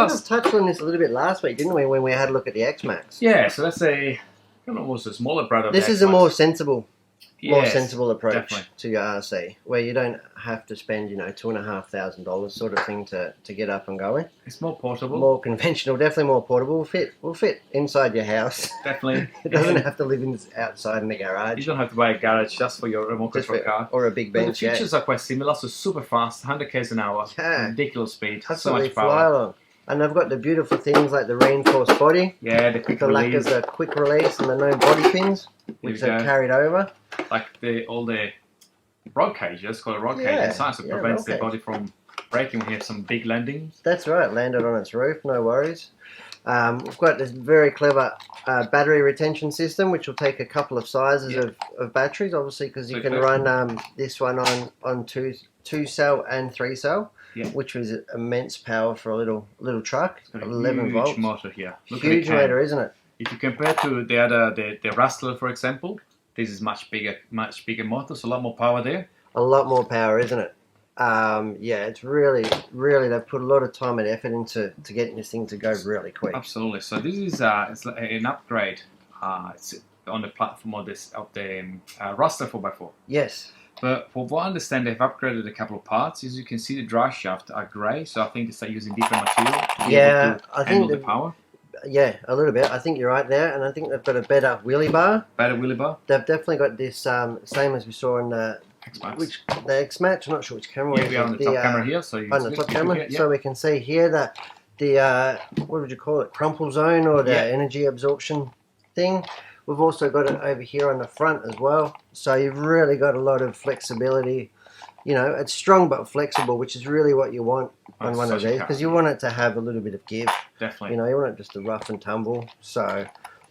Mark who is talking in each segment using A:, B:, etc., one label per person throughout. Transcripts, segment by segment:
A: sort of touched on this a little bit last week, didn't we, when we had a look at the X-Max?
B: Yeah, so that's almost a smaller brother of
A: This
B: the
A: is a
B: X-Max.
A: more sensible approach
B: definitely.
A: to your RC, where you don't have to spend, $2,500 sort of thing to get up and going.
B: It's more portable.
A: More conventional, definitely more portable. Will fit inside your house.
B: Definitely.
A: It doesn't have to live outside in the garage.
B: You don't have to buy a garage just for your remote control car.
A: Or a big bench.
B: But the features are quite similar, so super fast, 100 km an hour, ridiculous speed,
A: Absolutely
B: so much power.
A: fly along. And they've got the beautiful things like the reinforced body.
B: Yeah, the quick
A: the
B: release.
A: lack of the quick release and the no body pins, which are carried over.
B: Like all the rod cages, called a rod cage, in science, it prevents the body from breaking when you have some big landings.
A: That's right, landed on its roof, no worries. We've got this very clever battery retention system, which will take a couple of sizes of batteries, obviously, because you can run this one on two cell and 3 cell. Yeah. Which was immense power for a little truck. 11 volts.
B: Huge motor here.
A: Huge motor, isn't it?
B: If you compare to the other, the Rustler, for example, this is much bigger motor, so a lot more power there.
A: A lot more power, isn't it? Yeah, it's really they've put a lot of time and effort into getting this thing to go really quick.
B: Absolutely. So this is it's an upgrade. It's on the platform of the Rustler 4x4.
A: Yes.
B: But for what I understand, they've upgraded a couple of parts. As you can see, the drive shaft are grey, so I think they start using different material to be able to handle the power.
A: Yeah, a little bit. I think you're right there, and I think they've got a better wheelie bar.
B: Better wheelie bar.
A: They've definitely got this same as we saw in the
B: X-Max.
A: The X-Max. I'm not sure which camera.
B: Yeah, we are on the top camera here, so
A: on the top camera, so we can see here that the what would you call it? Crumple zone or the energy absorption thing. We've also got it over here on the front as well. So you've really got a lot of flexibility. It's strong but flexible, which is really what you want on one of these, because you want it to have a little bit of give.
B: Definitely.
A: You want it just to rough and tumble. So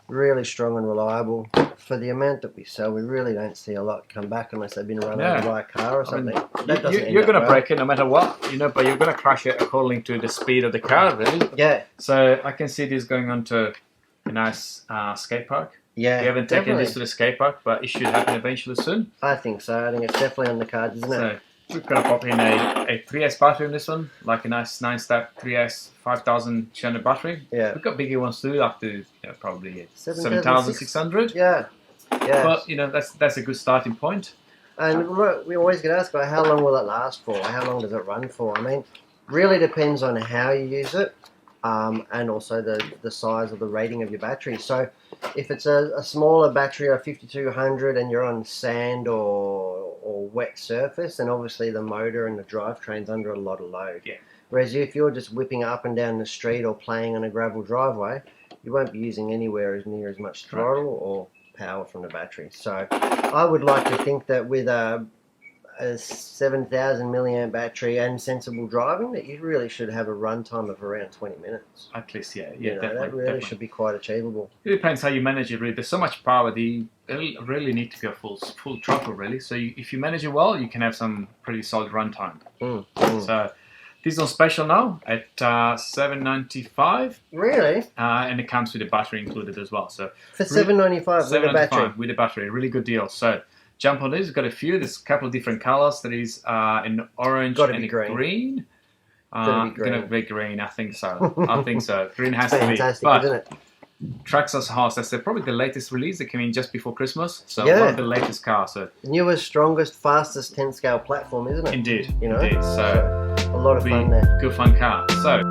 A: really strong and reliable. For the amount that we sell, we really don't see a lot come back unless they've been run over by a car or something.
B: You're going to break it no matter what, but you're going to crush it according to the speed of the car, really.
A: Yeah.
B: So I can see this going on to a nice skate park.
A: Yeah,
B: we haven't taken this to the skate park, but it should happen eventually soon.
A: I think so. I think it's definitely on the cards, isn't it?
B: So we're going to pop in a 3S battery in this one, like a nice 9-step 3S 5200 battery.
A: Yeah.
B: We've got bigger ones too, up to probably 7,600.
A: Yeah. Yeah.
B: But that's a good starting point.
A: And look, we always get asked about how long will it last for? How long does it run for? I mean, really depends on how you use it. And also the size of the rating of your battery. So if it's a smaller battery, a 5200, and you're on sand or wet surface, then obviously the motor and the drivetrain's under a lot of load.
B: Yeah.
A: Whereas if you're just whipping up and down the street or playing on a gravel driveway, you won't be using anywhere near as much throttle or power from the battery. So I would like to think that with a 7,000 milliamp battery and sensible driving, that you really should have a runtime of around 20 minutes.
B: At least, yeah,
A: definitely. That really should be quite achievable.
B: It depends how you manage it. Really, there's so much power. They really need to be a full throttle, really. So if you manage it well, you can have some pretty solid runtime. So this is on special now at $795.
A: Really?
B: And it comes with the battery included as well. So
A: for $795 with a battery.
B: With a battery, really good deal. So jump on this. It's got a few. There's a couple of different colors. There is an orange and a green. Gonna be green. I think so. I think so. Green has to be.
A: Fantastic, isn't it?
B: Traxxas Hoss, that's probably the latest release. They came in just before Christmas. So one of the latest cars. So
A: newest, strongest, fastest 10 scale platform, isn't it?
B: Indeed. Indeed. So
A: a lot of fun there.
B: Good fun car. So